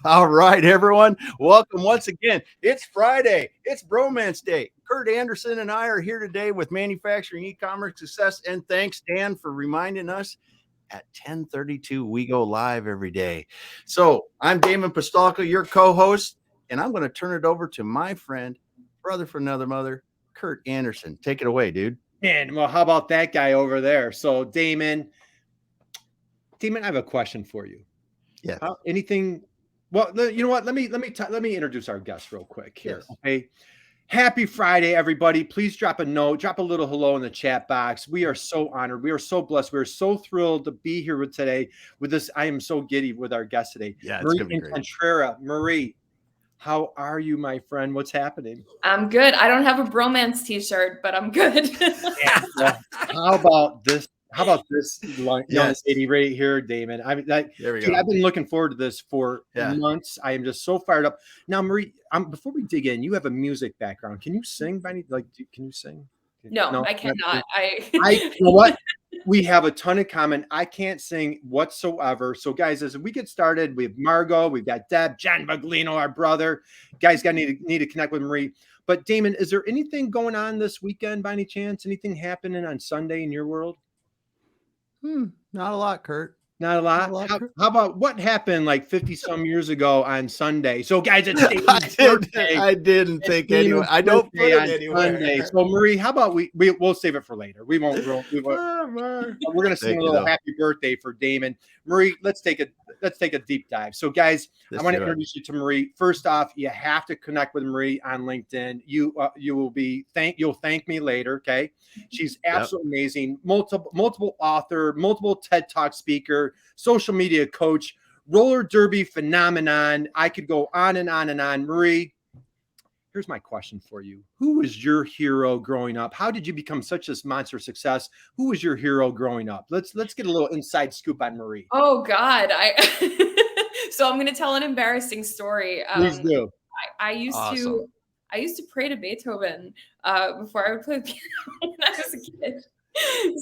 All right, everyone. Welcome once again. It's Friday. It's Bromance Day. Curt Anderson and I are here today with Manufacturing E-Commerce Success. And thanks, Dan, for reminding us at 10:32 we go live every day. So I'm Damon Pistolka, your co-host, and I'm going to turn it over to my friend, brother from another mother, Curt Anderson. Take it away, dude. Man, well, how about that guy over there? So Damon, I have a question for you. Yeah. Anything? Well, you know what? Let me introduce our guest real quick here. Yes. Okay. Happy Friday, everybody. Please drop a note, drop a little hello in the chat box. We are so honored. We are so blessed. We are so thrilled to be here today with this. I am so giddy with our guest today. Yeah, Marie Incontrera. Marie, how are you, my friend? What's happening? I'm good. I don't have a bromance t-shirt, but I'm good. Yeah. Well, how about this? How about this young lady right here, Damon? I mean, dude, I've been looking forward to this for months. I am just so fired up. Now, Marie, before we dig in, you have a music background. Can you sing? Can you sing? No, I cannot. You know what? We have a ton in common. I can't sing whatsoever. So, guys, as we get started, we have Margot, we've got Deb, John Baglino, our brother. Guys, need to connect with Marie. But Damon, is there anything going on this weekend by any chance? Anything happening on Sunday in your world? Not a lot, Curt. Not a lot. How about what happened like 50 some years ago on Sunday? So, guys, it's I didn't think anyway. I don't put it anywhere. Sunday. So, Marie, how about we'll save it for later. We won't. We're gonna sing a little happy birthday for Damon. Marie, let's take a deep dive. So, guys, I want to introduce you to Marie. First off, you have to connect with Marie on LinkedIn. You'll thank me later. Okay, she's absolutely amazing. Multiple author, multiple TED Talk speaker, social media coach, roller derby phenomenon. I could go on and on and on. Marie, here's my question for you. Who was your hero growing up? How did you become such this monster success? Who was your hero growing up? Let's get a little inside scoop on Marie. Oh God. So I'm going to tell an embarrassing story. Please do. I used to pray to Beethoven before I would play the piano when I was a kid.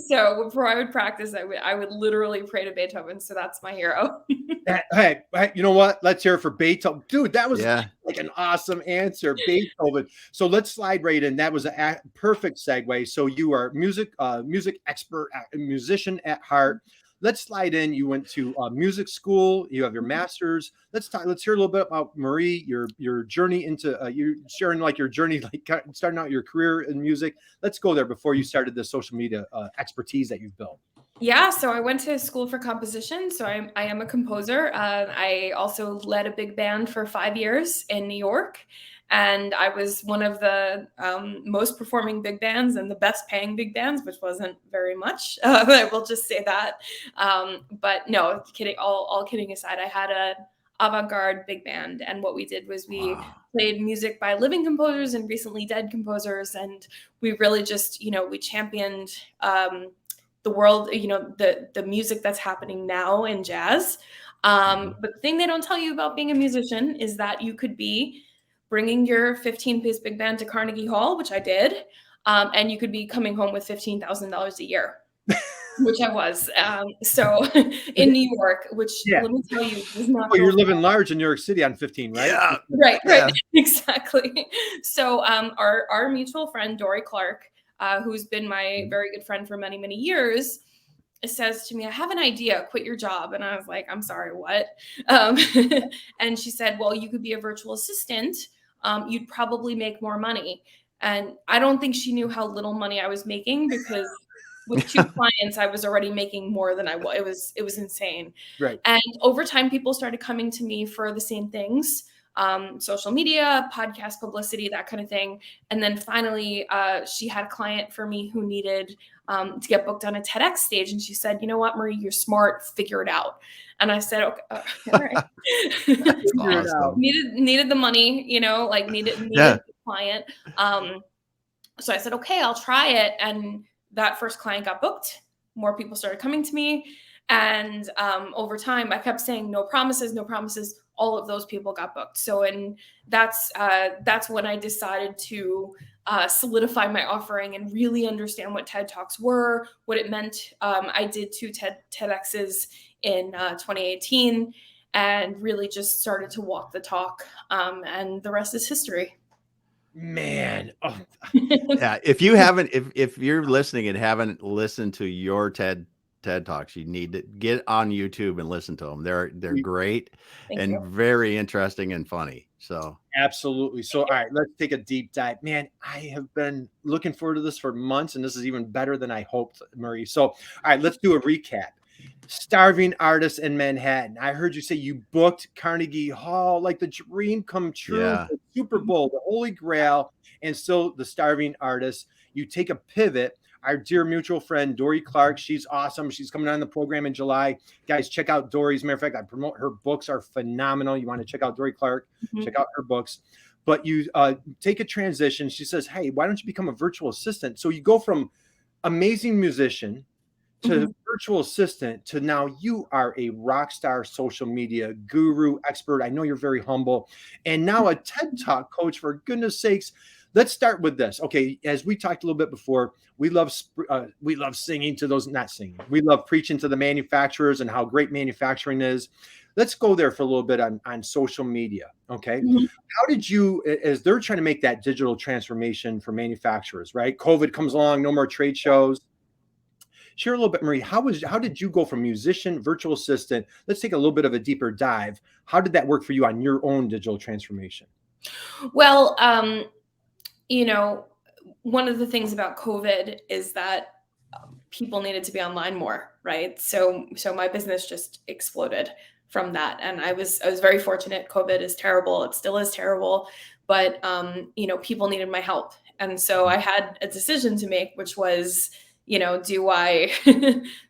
So before I would practice, I would literally pray to Beethoven. So that's my hero. Hey, you know what? Let's hear it for Beethoven. Dude, that was like an awesome answer. Beethoven. So let's slide right in. That was a perfect segue. So you are music expert, musician at heart. Let's slide in. You went to music school. You have your master's. Let's hear a little bit about Marie, your journey into you sharing like your journey, like starting out your career in music. Let's go there before you started the social media expertise that you've built. Yeah, so I went to school for composition. So I am a composer. I also led a big band for 5 years in New York. And I was one of the most performing big bands and the best paying big bands, which wasn't very much. I will just say that. But no, kidding. All kidding aside, I had an avant-garde big band, and what we did was we played music by living composers and recently dead composers, and we really just we championed the world, the music that's happening now in jazz. But the thing they don't tell you about being a musician is that you could be bringing your 15-piece big band to Carnegie Hall, which I did, and you could be coming home with $15,000 a year, which I was. So in New York, which let me tell you, is not. Oh, you're living large in New York City on 15, right? Yeah. Right, yeah. Exactly. So our mutual friend Dory Clark, who's been my very good friend for many, many years, says to me, I have an idea, quit your job. And I was like, I'm sorry, what? And she said, well, you could be a virtual assistant. You'd probably make more money. And I don't think she knew how little money I was making, because with 2 clients, I was already making more than I was. It was insane. Right. And over time, people started coming to me for the same things. Social media, podcast publicity, that kind of thing. And then finally, she had a client for me who needed to get booked on a TEDx stage. And she said, you know what, Marie, you're smart, figure it out. And I said, okay, all right. Figure it out. Needed the money, needed the client. So I said, okay, I'll try it. And that first client got booked. More people started coming to me. And over time, I kept saying, no promises, no promises. All of those people got booked. So, and that's when I decided to solidify my offering and really understand what TED Talks were, what it meant. I did 2 TEDx's in 2018. and really just started to walk the talk. And the rest is history. Man. Oh. Yeah. If you haven't, if you're listening and haven't listened to your TED Talks, you need to get on YouTube and listen to them. They're great and very interesting and funny. So absolutely. So, all right, let's take a deep dive. Man, I have been looking forward to this for months, and this is even better than I hoped, Marie. So, all right, let's do a recap. Starving artist in Manhattan. I heard you say you booked Carnegie Hall, like the dream come true, the Super Bowl, the Holy Grail, and still the starving artist. You take a pivot. Our dear mutual friend, Dory Clark, she's awesome. She's coming on the program in July. Guys, check out Dory's. Matter of fact, I promote her books are phenomenal. You want to check out Dory Clark, check out her books. But you take a transition. She says, hey, why don't you become a virtual assistant? So you go from amazing musician to virtual assistant to now you are a rock star social media guru expert. I know you're very humble. And now a TED Talk coach, for goodness sakes. Let's start with this. Okay, as we talked a little bit before, we love singing to those, not singing. We love preaching to the manufacturers and how great manufacturing is. Let's go there for a little bit on social media. Okay, how did you, as they're trying to make that digital transformation for manufacturers, right? COVID comes along, no more trade shows. Share a little bit, Marie. How did you go from musician, virtual assistant? Let's take a little bit of a deeper dive. How did that work for you on your own digital transformation? Well, you know, one of the things about COVID is that people needed to be online more, right? So my business just exploded from that. And I was very fortunate. COVID is terrible. It still is terrible, but you know, people needed my help. And so I had a decision to make, which was, you know, do I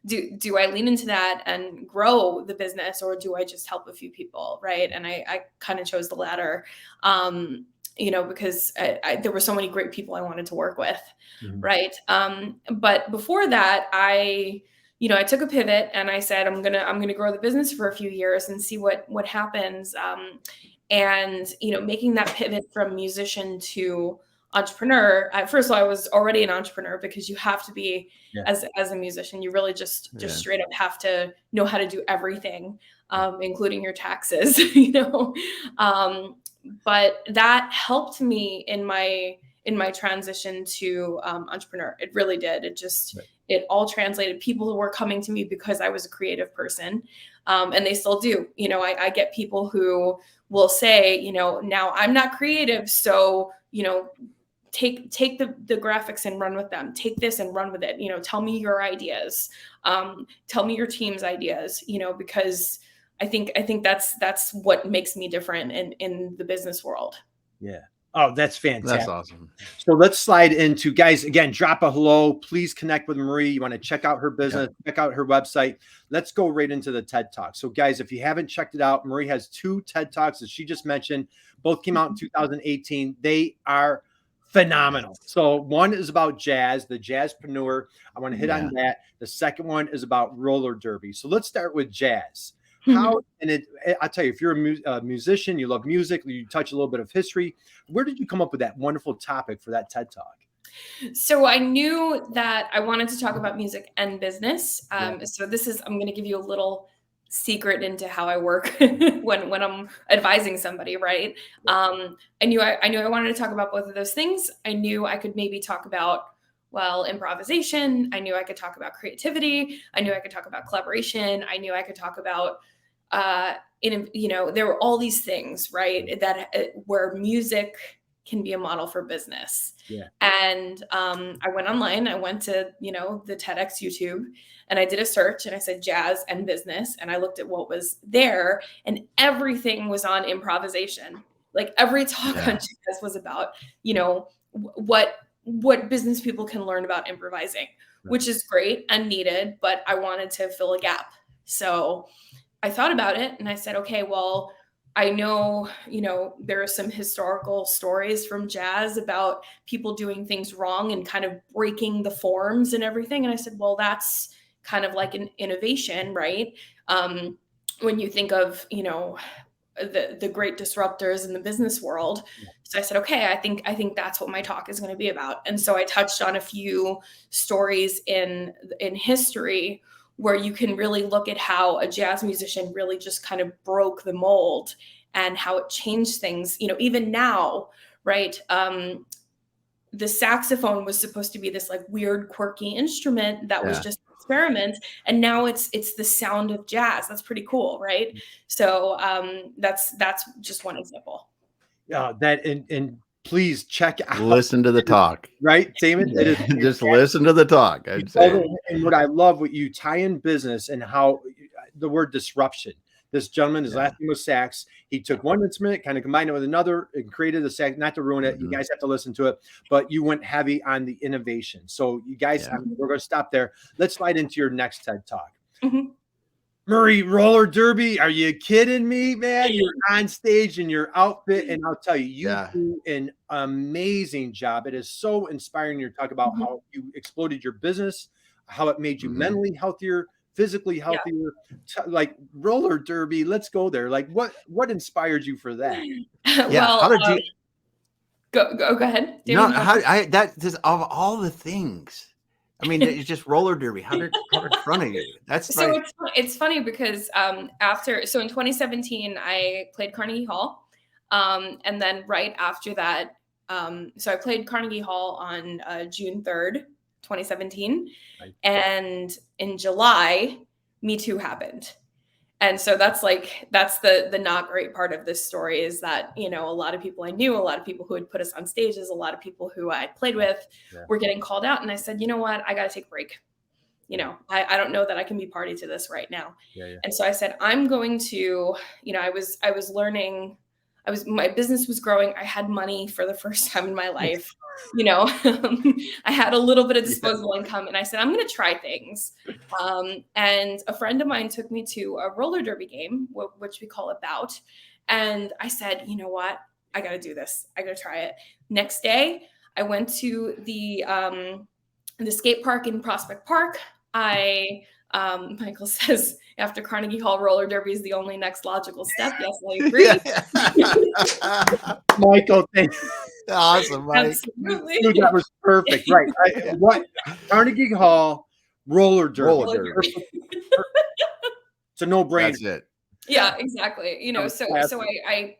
do I lean into that and grow the business, or do I just help a few people, right? And I kind of chose the latter. You know, because there were so many great people I wanted to work with, right? But before that, I took a pivot and I said, I'm gonna grow the business for a few years and see what happens. And you know, making that pivot from musician to entrepreneur. First of all, I was already an entrepreneur because you have to be as a musician. You really just straight up have to know how to do everything, including your taxes. You know. But that helped me in my transition to entrepreneur. It really did. It all translated. People who were coming to me because I was a creative person, and they still do. You know, I get people who will say, you know, now I'm not creative, so you know, take the graphics and run with them. Take this and run with it. You know, tell me your ideas. Tell me your team's ideas. You know, because I think that's what makes me different in the business world. Yeah. Oh, that's fantastic. That's awesome. So let's slide into, guys, again, drop a hello. Please connect with Marie. You want to check out her business, check out her website. Let's go right into the TED Talk. So guys, if you haven't checked it out, Marie has 2 TED Talks that she just mentioned. Both came out in 2018. They are phenomenal. So one is about jazz, the jazzpreneur. I want to hit on that. The second one is about roller derby. So let's start with jazz. How, and I'll tell you, if you're a musician, you love music, you touch a little bit of history. Where did you come up with that wonderful topic for that TED Talk? So I knew that I wanted to talk about music and business. So I'm going to give you a little secret into how I work when I'm advising somebody, right? I knew I wanted to talk about both of those things. I knew I could maybe talk about, well, improvisation. I knew I could talk about creativity. I knew I could talk about collaboration. I knew I could talk about there were all these things, right, that where music can be a model for business. And I went online. I went to the TEDx YouTube, and I did a search, and I said jazz and business, and I looked at what was there, and everything was on improvisation. Like every talk on jazz was about what business people can learn about improvising, which is great and needed, but I wanted to fill a gap. So I thought about it and I said, okay, well, I know, there are some historical stories from jazz about people doing things wrong and kind of breaking the forms and everything. And I said, well, that's kind of like an innovation, right? When you think of, the great disruptors in the business world. So I said, okay, I think that's what my talk is going to be about. And so I touched on a few stories in history where you can really look at how a jazz musician really just kind of broke the mold and how it changed things, even now, right? The saxophone was supposed to be this like weird, quirky instrument that was just an experiment. And now it's the sound of jazz. That's pretty cool, right? So that's just one example. Yeah, and please check out. Listen to the talk. Right, Damon? It is just listen to the talk. I'd say. And what I love, what you tie in business and how the word disruption. This gentleman, his last name was Sax. He took one instrument, kind of combined it with another, and created the sax. Not to ruin it, you guys have to listen to it, but you went heavy on the innovation. So you guys, we're going to stop there. Let's slide into your next TED Talk. Marie, roller derby. Are you kidding me, man? You're on stage in your outfit, and I'll tell you, you do an amazing job. It is so inspiring. You talk about how you exploded your business, how it made you mentally healthier, physically healthier, like roller derby. Let's go there. Like what inspired you for that? Well, how did you go ahead? No, that just of all the things. I mean, it's just roller derby. How did in front of you? That's so it's funny because in 2017 I played Carnegie Hall, and then right after that, so I played Carnegie Hall on June 3rd, 2017, and in July, Me Too happened. And so that's the not great part of this story is that, a lot of people I knew, a lot of people who had put us on stages, a lot of people who I played with were getting called out. And I said, you know what, I got to take a break. I don't know that I can be party to this right now. And so I said, I'm going to, I was learning, my business was growing. I had money for the first time in my life. I had a little bit of disposable income, and I said, I'm going to try things. And a friend of mine took me to a roller derby game, which we call a bout. And I said, you know what? I got to do this. I got to try it. Next day, I went to the skate park in Prospect Park. Michael says after Carnegie Hall, roller derby is the only next logical step. Yes, I agree. Michael, thanks. Awesome, Mike. Absolutely. Dude, that was perfect. Right. What Carnegie Hall roller derby. Perfect. It's a no-brainer. That's it. Yeah, exactly. So I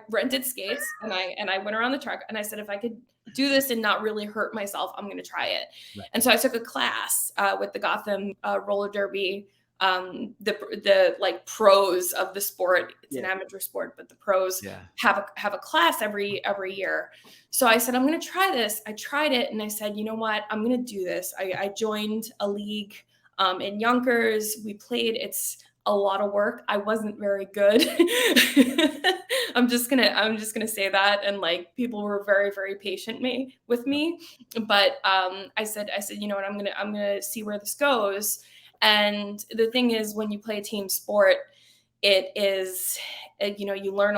rented skates and I went around the track and I said, if I could do this and not really hurt myself, I'm going to try it. Right. And so I took a class with the Gotham roller derby, the like pros of the sport. It's an amateur sport, but the pros have a class every year. So I said, I'm going to try this. I tried it. And I said, you know what, I'm going to do this. I joined a league in Yonkers. We played. It's a lot of work. I wasn't very good. I'm just gonna say that. And like people were very, very patient with me. But I said, you know what, I'm gonna see where this goes. And the thing is, when you play a team sport, it is, you learn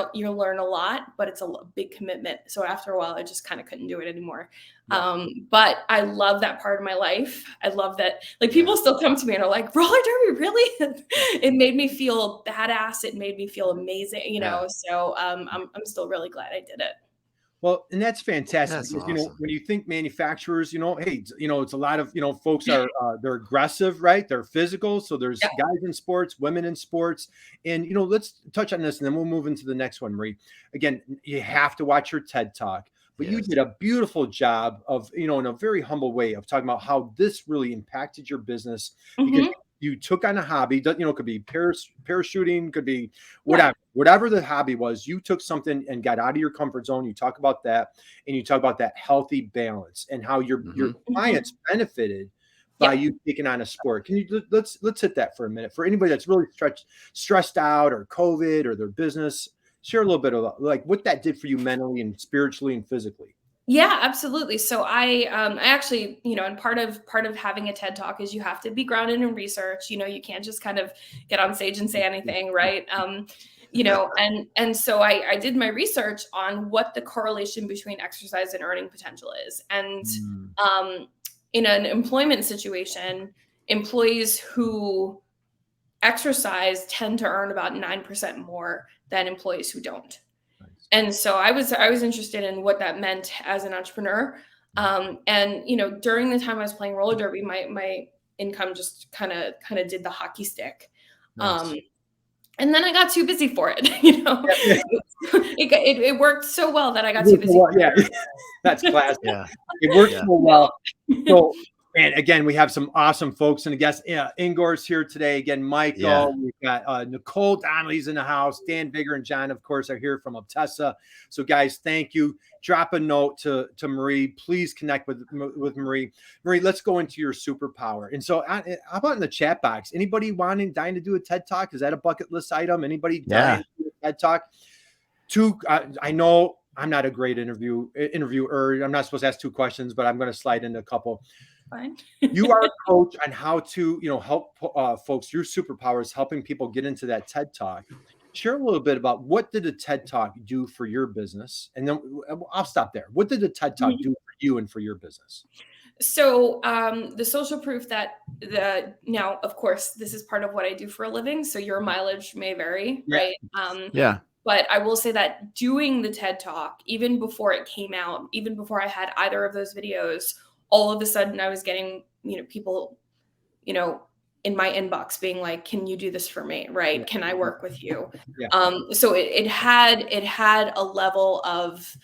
a lot, but it's a big commitment. So after a while, I just kind of couldn't do it anymore. But I love that part of my life. I love that, like, people still come to me and are like, roller derby, really? It made me feel badass. It made me feel amazing, so I'm still really glad I did it. Well, and that's fantastic. That's because, awesome. when you think manufacturers, hey, it's a lot of, folks are, they're aggressive, right? They're physical. So there's guys in sports, women in sports. And, let's touch on this and then we'll move into the next one, Marie. Again, you have to watch your TED Talk, but you did a beautiful job of, in a very humble way of talking about how this really impacted your business because you took on a hobby, could be parachuting, could be whatever the hobby was. You took something and got out of your comfort zone. You talk about that, and you talk about that healthy balance and how your clients benefited by you taking on a sport. Can you let's hit that for a minute for anybody that's really stressed out or COVID or their business? Share a little bit of like what that did for you mentally and spiritually and physically. Yeah, absolutely. So I actually, and part of having a TED Talk is you have to be grounded in research. You can't just kind of get on stage and say anything, right? And so I did my research on what the correlation between exercise and earning potential is. And in an employment situation, employees who exercise tend to earn about 9% more than employees who don't. And so I was interested in what that meant as an entrepreneur. And, during the time I was playing roller derby, my income just kind of did the hockey stick. Nice. And then I got too busy for it. It worked so well that I got too busy. Yeah, that's classic. Yeah, it worked so well. So, and again, we have some awesome folks and guests. Ingor's here today. Again, Michael. We've got Nicole Donnelly's in the house. Dan Bigger and John, of course, are here from Obtessa. So, guys, thank you. Drop a note to Marie. Please connect with Marie. Marie, let's go into your superpower. And so, how about in the chat box? Anybody dying to do a TED Talk? Is that a bucket list item? Anybody dying to do a TED Talk? I know I'm not a great interviewer. I'm not supposed to ask 2 questions, but I'm going to slide into a couple. Fine. You are a coach on how to, help folks. Your superpower is helping people get into that TED Talk. Share a little bit about what did a TED Talk do for your business, and then I'll stop there. What did a TED Talk do for you and for your business? So the social proof that now, of course, this is part of what I do for a living. So your mileage may vary, right? But I will say that doing the TED Talk, even before it came out, even before I had either of those videos, all of a sudden I was getting, people, in my inbox being like, can you do this for me? Right. Can I work with you? So it had a level of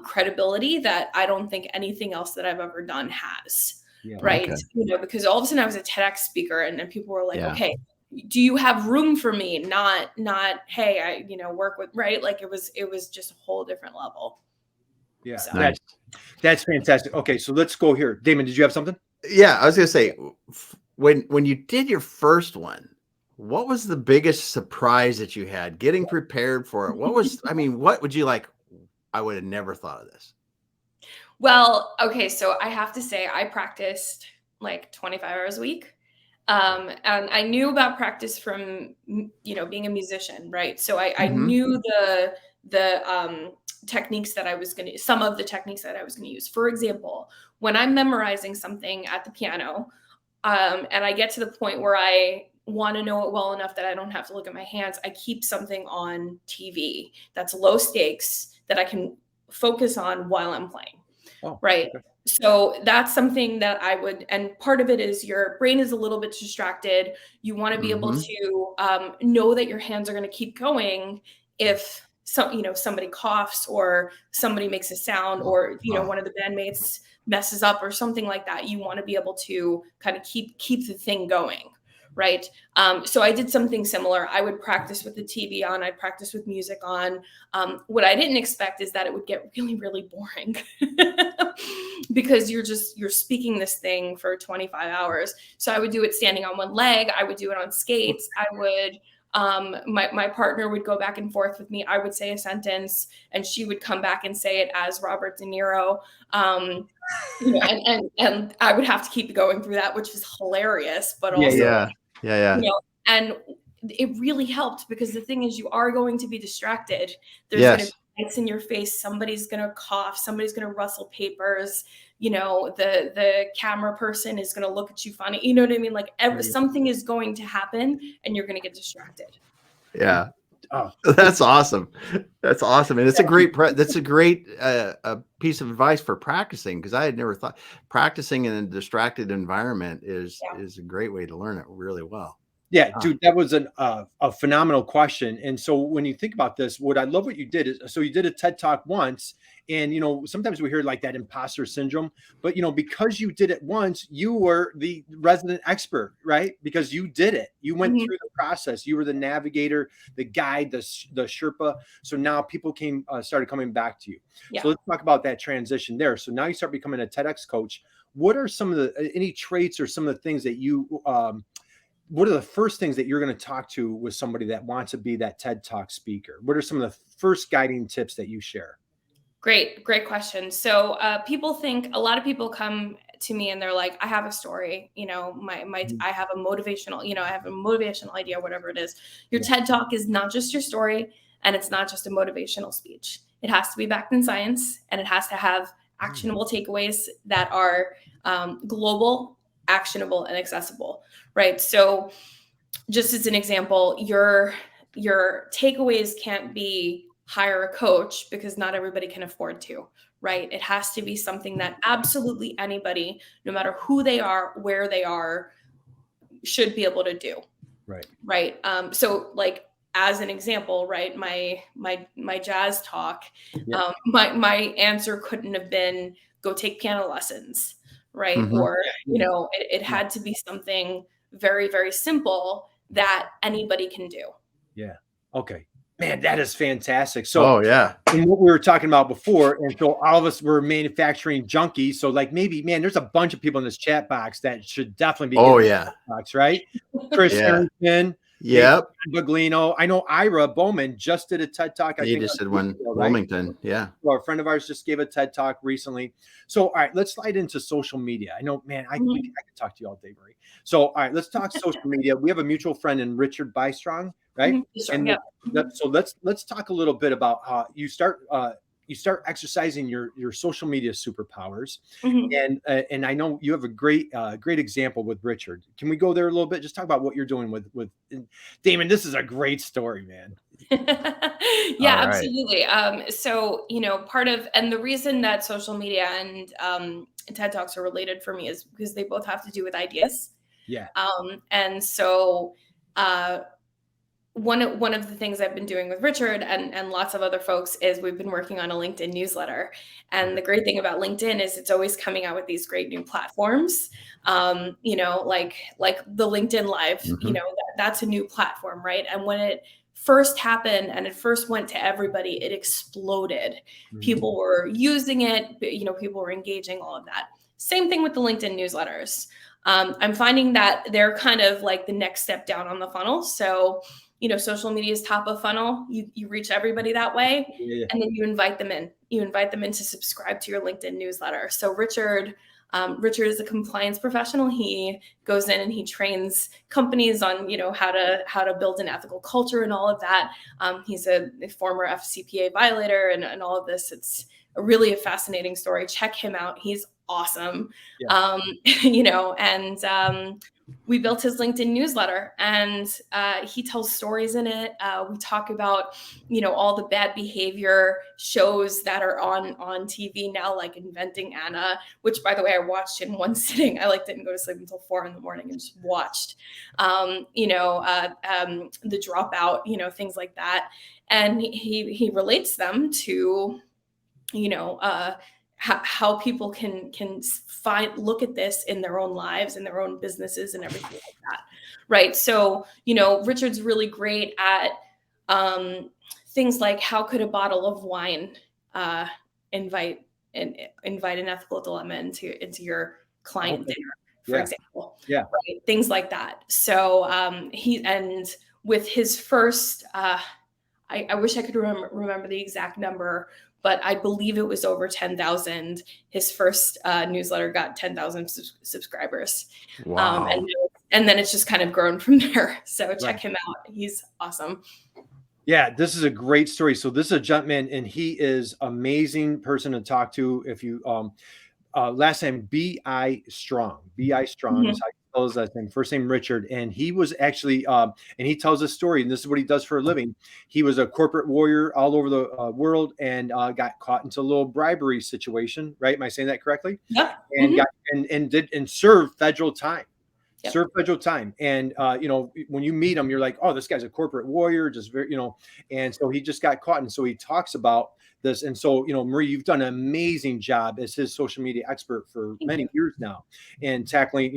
credibility that I don't think anything else that I've ever done has. Right. Okay. Because all of a sudden I was a TEDx speaker and then people were like, okay, do you have room for me? Not, hey, I, work with, right. Like it was just a whole different level. Yeah. So. That's fantastic. Okay. So let's go here. Damon, did you have something? Yeah. I was going to say, when you did your first one, what was the biggest surprise that you had getting prepared for it? What would you like? I would have never thought of this. Well, okay. So I have to say I practiced like 25 hours a week. And I knew about practice from, being a musician, right? So I knew the techniques that some of the techniques that I was going to use. For example, when I'm memorizing something at the piano, and I get to the point where I want to know it well enough that I don't have to look at my hands, I keep something on TV that's low stakes that I can focus on while I'm playing. Right. Okay. So that's something that I would, and part of it is your brain is a little bit distracted. You want to be able to know that your hands are going to keep going if somebody coughs or somebody makes a sound or, one of the bandmates messes up or something like that. You want to be able to kind of keep the thing going. Right. So I did something similar. I would practice with the TV on, I'd practice with music on. What I didn't expect is that it would get really, really boring because you're speaking this thing for 25 hours. So I would do it standing on one leg. I would do it on skates. I would, my partner would go back and forth with me. I would say a sentence and she would come back and say it as Robert De Niro. And I would have to keep going through that, which was hilarious, but also, and it really helped because the thing is you are going to be distracted. There's going to be lights in your face. Somebody's going to cough. Somebody's going to rustle papers. The camera person is going to look at you funny. You know what I mean? Like something is going to happen and you're going to get distracted. Yeah. Oh, that's awesome. That's awesome. And it's a great piece of advice for practicing, because I had never thought practicing in a distracted environment is a great way to learn it really well. Yeah, dude, that was a phenomenal question. And so when you think about this, what I love what you did is, so you did a TED Talk once, and, sometimes we hear like that imposter syndrome, but, because you did it once, you were the resident expert, right? Because you did it. You went through the process. You were the navigator, the guide, the Sherpa. So now people started coming back to you. Yeah. So let's talk about that transition there. So now you start becoming a TEDx coach. What are some of any traits or some of the things that you, what are the first things that you're going to talk to with somebody that wants to be that TED Talk speaker? What are some of the first guiding tips that you share? Great question. So a lot of people come to me and they're like, I have a story, I have a motivational, I have a motivational idea, whatever it is. Your TED Talk is not just your story, and it's not just a motivational speech. It has to be backed in science, and it has to have actionable takeaways that are global, actionable, and accessible, right? So just as an example, your takeaways can't be hire a coach, because not everybody can afford to, right? It has to be something that absolutely anybody, no matter who they are, where they are, should be able to do. Right. So like, as an example, right, my jazz talk, my answer couldn't have been go take piano lessons, right? Or, it had to be something very, very simple that anybody can do. Yeah. Okay. Man, that is fantastic. So, and what we were talking about before, and so all of us were manufacturing junkies. So, like, maybe, man, there's a bunch of people in this chat box that should definitely be box, right? Chris Harrington, Baglino. I know Ira Bowman just did a TED Talk. He just did one. Wilmington, Well, a friend of ours just gave a TED Talk recently. So, all right, let's slide into social media. I know, man, I could talk to you all day, Marie. So, all right, let's talk social media. We have a mutual friend in Richard Bystrong, right? So let's talk a little bit about how you start exercising your social media superpowers, and I know you have a great example with Richard. Can we go there a little bit? Just talk about what you're doing with Damon. This is a great story, man. Absolutely. So part of, and the reason that social media and TED Talks are related for me is because they both have to do with ideas. And so one of the things I've been doing with Richard and lots of other folks is we've been working on a LinkedIn newsletter. And the great thing about LinkedIn is it's always coming out with these great new platforms. Like the LinkedIn Live, that's a new platform, right? And when it first happened and it first went to everybody, it exploded. People were using it, people were engaging, all of that. Same thing with the LinkedIn newsletters. I'm finding that they're kind of like the next step down on the funnel. So, social media is top of funnel. You reach everybody that way, and then you invite them in. You invite them in to subscribe to your LinkedIn newsletter. So Richard is a compliance professional. He goes in and he trains companies on, how to build an ethical culture and all of that. He's a former FCPA violator and all of this. It's a fascinating story. Check him out. He's awesome. We built his LinkedIn newsletter, and he tells stories in it. We talk about, all the bad behavior shows that are on TV now, like Inventing Anna, which, by the way, I watched in one sitting. I didn't go to sleep until 4 a.m. and just watched, The Dropout, things like that. And he relates them to, how people can look at this in their own lives and their own businesses and everything like that. Right. So, Richard's really great at things like how could a bottle of wine invite an ethical dilemma into your client dinner, for example. Right? Things like that. So with his first, I wish I could remember the exact number, but I believe it was over 10,000. His first newsletter got 10,000 subscribers. Wow. And then it's just kind of grown from there. So check him out. He's awesome. Yeah, this is a great story. So this is a gentleman, and he is amazing person to talk to. If you last name B.I. Strong. B.I. Strong is how you spell his last name. First name Richard. And he was actually, and he tells a story, and this is what he does for a living. He was a corporate warrior all over the world and got caught into a little bribery situation, right? Am I saying that correctly? Yeah. And got and served federal time. Serve federal time. And, when you meet him, you're like, oh, this guy's a corporate warrior, just very, and so he just got caught. And so he talks about this. And so, Marie, you've done an amazing job as his social media expert for many years now, and tackling,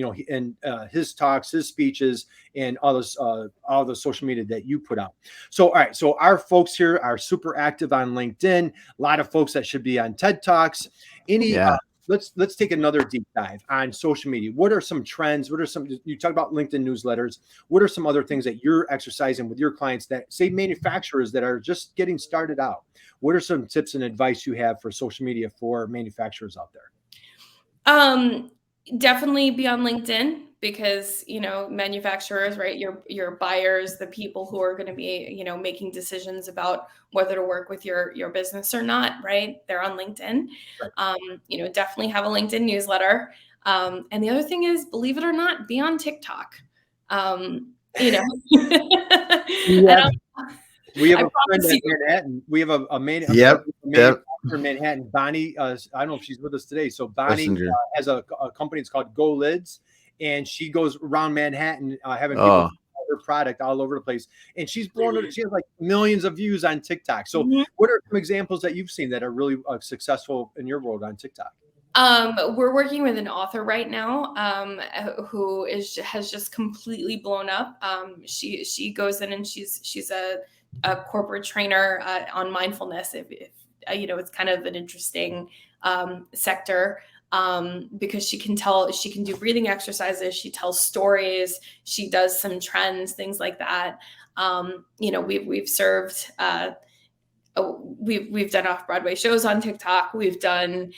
his talks, his speeches, and all the social media that you put out. So, all right. So our folks here are super active on LinkedIn, a lot of folks that should be on TED Talks. Let's take another deep dive on social media. What are some trends? You talk about LinkedIn newsletters. What are some other things that you're exercising with your clients that, say, manufacturers that are just getting started out? What are some tips and advice you have for social media for manufacturers out there? Definitely be on LinkedIn, because, manufacturers, right? Your buyers, the people who are going to be, making decisions about whether to work with your business or not, right? They're on LinkedIn. Right. Definitely have a LinkedIn newsletter. And the other thing is, believe it or not, be on TikTok. We have a friend in Manhattan. We have a main from Manhattan. Bonnie, I don't know if she's with us today. So Bonnie has a company. It's called Go Lids, and she goes around Manhattan having people her product all over the place, and she's blown it. She has like millions of views on TikTok. So what are some examples that you've seen that are really successful in your world on TikTok? We're working with an author right now who has just completely blown up. She goes in and she's a corporate trainer on mindfulness. If it's kind of an interesting sector. Because she can do breathing exercises, she tells stories, she does some trends, things like that. We've served, we've done off-Broadway shows on TikTok. We've done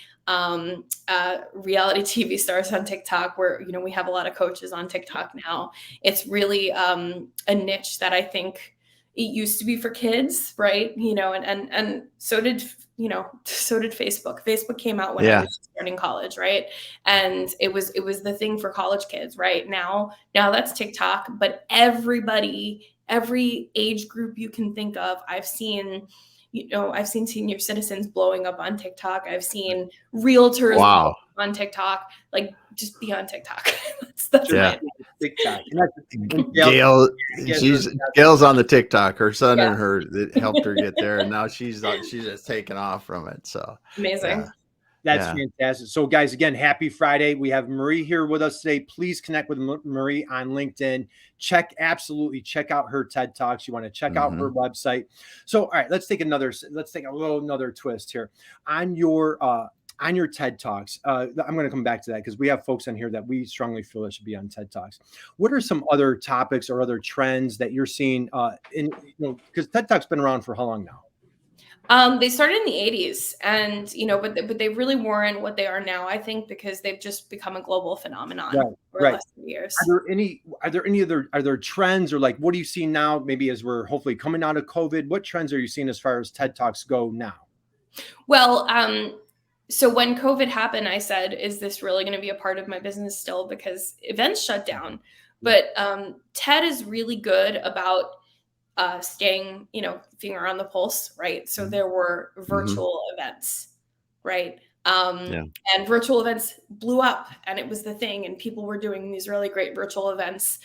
reality TV stars on TikTok, where, we have a lot of coaches on TikTok now. It's really a niche that I think it used to be for kids, right? And so did Facebook. Facebook came out when I was starting college, right? And it was the thing for college kids, right? Now that's TikTok, but everybody, every age group you can think of, I've seen senior citizens blowing up on TikTok. I've seen realtors blowing up on TikTok. Like, just be on TikTok. that's my TikTok. Gail's on the TikTok. Her son and her that helped her get there, and now she's just taken off from it. So amazing. That's fantastic. So, guys, again, happy Friday. We have Marie here with us today. Please connect with Marie on LinkedIn. Absolutely check out her TED Talks. You want to check out her website. So, all right, let's take a little twist here on your TED Talks. I'm going to come back to that because we have folks on here that we strongly feel that should be on TED Talks. What are some other topics or other trends that you're seeing because TED Talks been around for how long now? They started in the 80s, and but they really weren't what they are now, I think, because they've just become a global phenomenon over the last few years. Are there trends, or like, what do you see now, maybe as we're hopefully coming out of COVID? What trends are you seeing as far as TED Talks go now? Well, so when COVID happened, I said, is this really going to be a part of my business still? Because events shut down. But TED is really good about staying, finger on the pulse, right? So there were virtual events, right? And virtual events blew up, and it was the thing, and people were doing these really great virtual events.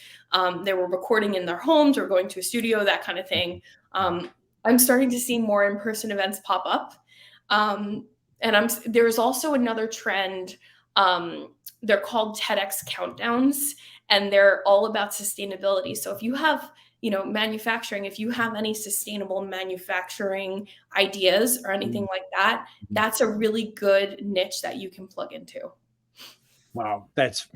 They were recording in their homes or going to a studio, that kind of thing. I'm starting to see more in-person events pop up. And there's also another trend. They're called TEDx countdowns, and they're all about sustainability. So if you have manufacturing, if you have any sustainable manufacturing ideas or anything like that, that's a really good niche that you can plug into. Wow. That's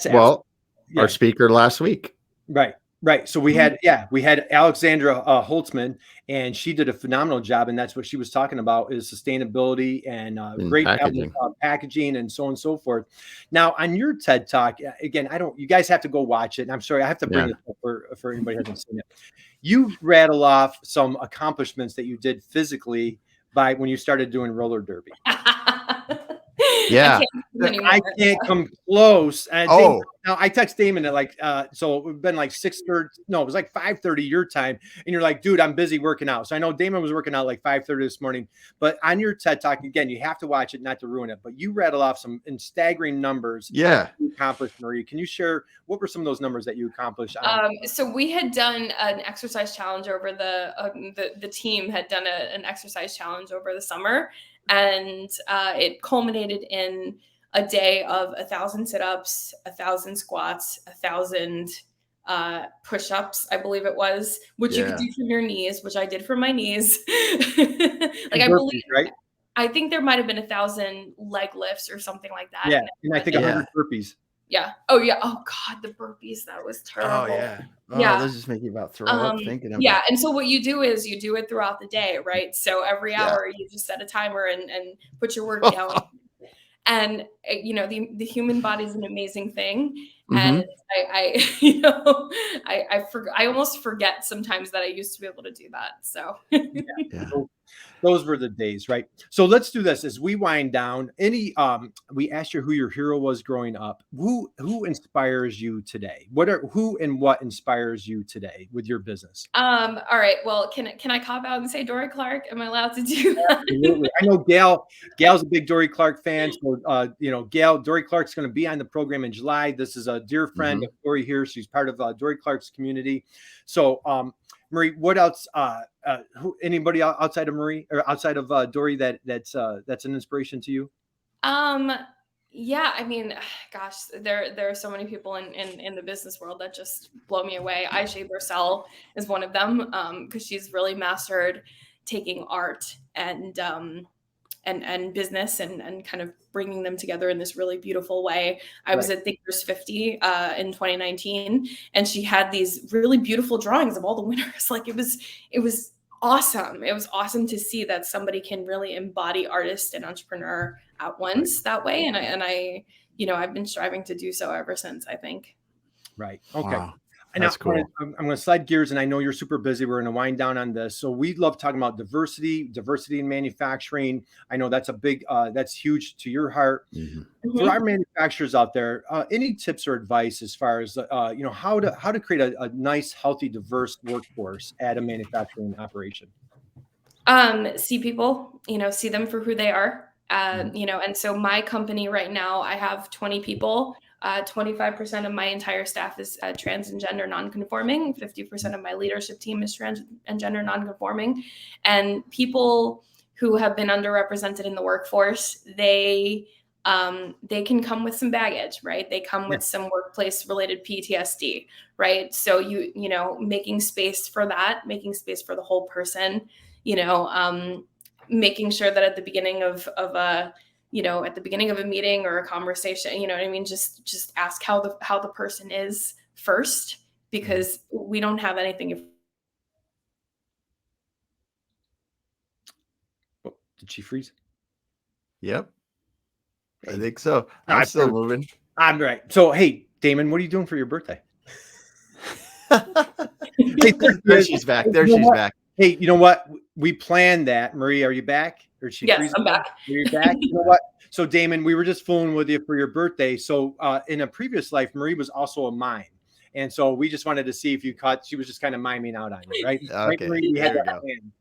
our speaker last week. Right. So we had Alexandra Holtzman, and she did a phenomenal job. And that's what she was talking about, is sustainability and great packaging and so on and so forth. Now, on your TED Talk, again, you guys have to go watch it. And I'm sorry, I have to bring it up for anybody who hasn't seen it. You rattle off some accomplishments that you did physically when you started doing roller derby. I can't come close. Now I text Damon at so it would have been like 6:30. No, it was like 5:30 your time. And you're like, dude, I'm busy working out. So I know Damon was working out like 5:30 this morning. But on your TED Talk, again, you have to watch it not to ruin it. But you rattle off some staggering numbers. You accomplished, Marie. Can you share what were some of those numbers that you accomplished? So we had done an exercise challenge over the team had done an exercise challenge over the summer. And it culminated in a day of 1,000 sit-ups, 1,000 squats, 1,000 push-ups, I believe it was, which you could do from your knees, which I did from my knees. I believe, right? I think there might have been 1,000 leg lifts or something like that. Yeah, and I think 100 burpees. Yeah. Oh yeah. Oh God, the burpees. That was terrible. Oh yeah. Yeah. Those just make you about throw up thinking of it. And so what you do is you do it throughout the day, right? So every hour you just set a timer and put your work down. And the human body is an amazing thing. And I I almost forget sometimes that I used to be able to do that. So yeah. Those were the days, right? So let's do this as we wind down. We asked you who your hero was growing up. Who inspires you today? Who and what inspires you today with your business? All right. Well, can I cop out and say Dory Clark? Am I allowed to do that? Absolutely. I know Gail's a big Dory Clark fan. So Gail, Dory Clark's going to be on the program in July. This is a dear friend of Dory here. She's part of Dory Clark's community. So Marie, what else? Anybody outside of Marie or outside of Dory that's an inspiration to you? Yeah, I mean, gosh, there are so many people in the business world that just blow me away. Aisha Bursell is one of them, because she's really mastered taking art and business and kind of bringing them together in this really beautiful way. I was at Thinkers 50 in 2019, and she had these really beautiful drawings of all the winners. Like it was awesome. It was awesome to see that somebody can really embody artist and entrepreneur at once that way. And I I've been striving to do so ever since, I think. Right. Okay. Wow. And That's cool. I'm going to slide gears, and I know you're super busy. We're going to wind down on this. So we love talking about diversity in manufacturing. I know that's that's huge to your heart. For our manufacturers out there, any tips or advice as far as how to create a nice, healthy, diverse workforce at a manufacturing operation? See people, see them for who they are. And so my company right now, I have 20 people. 25% of my entire staff is trans and gender nonconforming. 50% of my leadership team is trans and gender nonconforming. And people who have been underrepresented in the workforce, they can come with some baggage, right? They come with some workplace related PTSD, right? So making space for that, making space for the whole person, making sure that at the beginning of a meeting or a conversation, just ask how the person is first, because we don't have anything. Did she freeze? Yep. I think so. I'm still moving. I'm right. So, hey, Damon, what are you doing for your birthday? There she's back. Back. Hey, you know what? We planned that. Marie, are you back? Or she yes, I'm back. Are you back? You know what? So, Damon, we were just fooling with you for your birthday. So, in a previous life, Marie was also a mime. And so we just wanted to see if you caught. She was just kind of miming out on you, right? Okay. Right, Marie? We had that plan.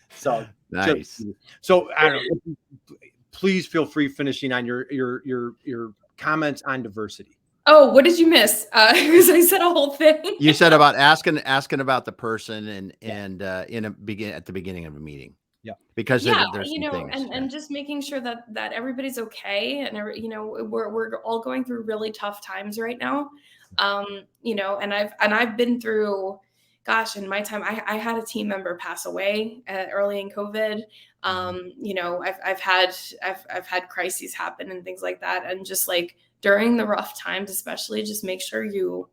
So, nice. So, I don't know. Please feel free finishing on your comments on diversity. Oh, what did you miss? Because I said a whole thing. You said about asking about the person and at the beginning of a meeting. Yeah, because there's some things, and just making sure that everybody's okay, and we're all going through really tough times right now. And I've been through. Gosh, in my time, I had a team member pass away early in COVID. I've had crises happen and things like that, and just like during the rough times, especially, just make sure you're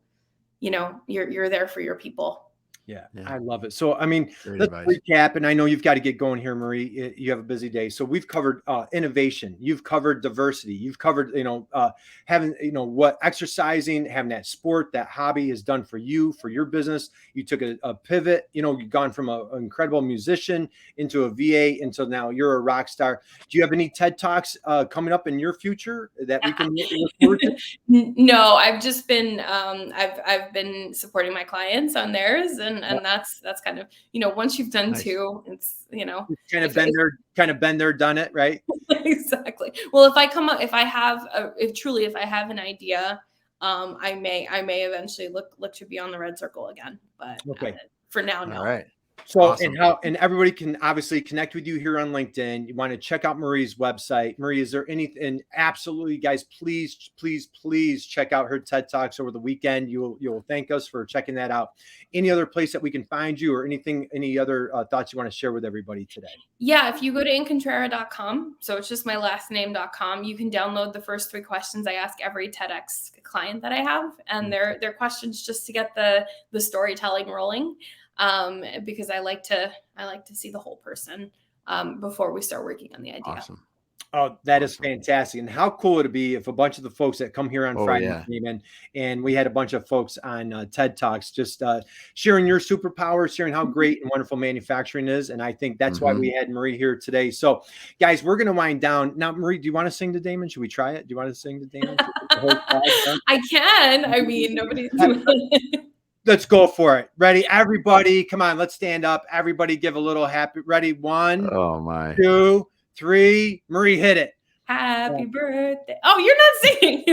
there for your people. Yeah, I love it. So, I mean, let's recap. And I know you've got to get going here, Marie. You have a busy day. So we've covered innovation. You've covered diversity. You've covered, having, what exercising, having that sport, that hobby has done for you, for your business. You took a pivot, you've gone from an incredible musician into a VA until now you're a rock star. Do you have any TED Talks coming up in your future that we can look forward to? No, I've just been, I've been supporting my clients on theirs, and that's kind of, once you've done two, it's, kind of been there, done it, right? Exactly. Well, if I have an idea, I may eventually look to be on the red circle again, but for now, no. All right. So, awesome. And everybody can obviously connect with you here on LinkedIn. You want to check out Marie's website. Marie, is there anything? Absolutely, guys, please check out her TED Talks over the weekend. You'll thank us for checking that out. Any other place that we can find you, or any other thoughts you want to share with everybody today? Yeah, if you go to Incontrera.com, so it's just my last name.com, you can download the first 3 questions I ask every TEDx client that I have, and they're questions just to get the storytelling rolling. Because I like to see the whole person before we start working on the idea. Awesome. Oh, that is fantastic. And how cool would it be if a bunch of the folks that come here on Friday came in, and we had a bunch of folks on TED Talks just sharing your superpowers, sharing how great and wonderful manufacturing is. And I think that's why we had Marie here today. So, guys, we're going to wind down. Now, Marie, do you want to sing to Damon? Should we try it? Do you want to sing to Damon? I can. I mean, nobody's doing it. Let's go for it. Ready? Everybody, come on. Let's stand up. Everybody give a little happy. Ready? 1, 2, 3. Marie, hit it. Happy birthday. Oh, you're not singing.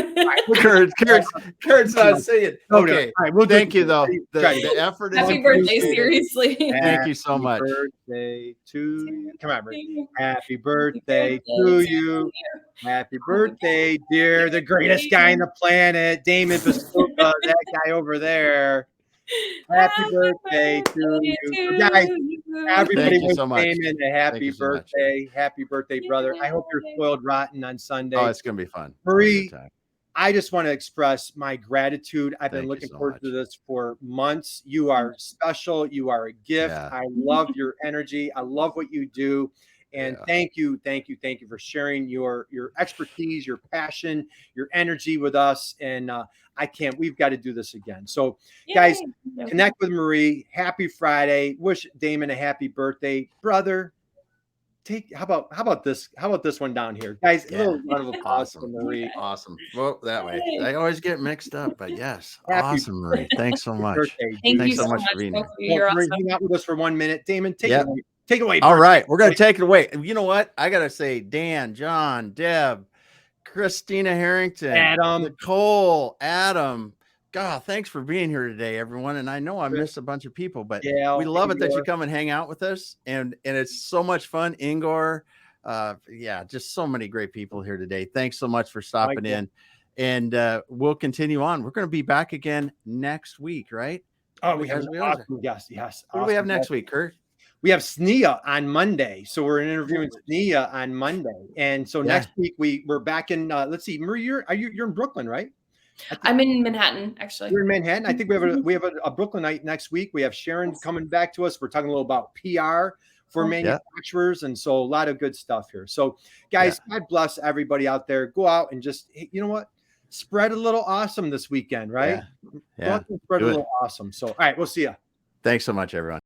Kurt's not singing. Okay. All right, we'll thank you, though. The effort is happy birthday, seriously. Thank you so much. Happy birthday to you. Come on, Marie. Happy birthday to you. Happy birthday, dear. The greatest guy on the planet, Damon Bastuka, that guy over there. Happy birthday to you. Guys, everybody was Damon a happy birthday. Happy birthday, brother. I hope you're spoiled rotten on Sunday. Oh, it's going to be fun. Marie, I just want to express my gratitude. I've been looking forward to this for months. You are special. You are a gift. I love your energy. I love what you do. And thank you for sharing your expertise, your passion, your energy with us. And we've got to do this again. So guys, connect with Marie. Happy Friday. Wish Damon a happy birthday, brother. How about this one down here, guys? A little round of applause for Marie. Awesome. Well, that way I always get mixed up, but yes, awesome, Marie. Thanks so much. Thank you so much for being here. You're awesome. Hang out with us for 1 minute, Damon. Take it away. Take it away. All right, we're gonna take it away. You know what? I gotta say, Dan, John, Deb, Christina Harrington, Adam, Nicole, Adam. God, thanks for being here today, everyone. And I know I missed a bunch of people, but we love it that you come and hang out with us. And it's so much fun. Ingor, just so many great people here today. Thanks so much for stopping in. And we'll continue on. We're going to be back again next week, right? Oh, we have yes. What do we have next week, Curt? We have Sneha on Monday. So we're interviewing Sneha on Monday. And so next week we're back in let's see, Marie, you're in Brooklyn, right? I'm in Manhattan, actually. You're in Manhattan. I think we have a Brooklyn night next week. We have Sharon coming back to us. We're talking a little about PR for manufacturers. And so a lot of good stuff here. So guys, God bless everybody out there. Go out and just, you know what? Spread a little awesome this weekend, right? Spread a little awesome. So, all right, we'll see you. Thanks so much, everyone.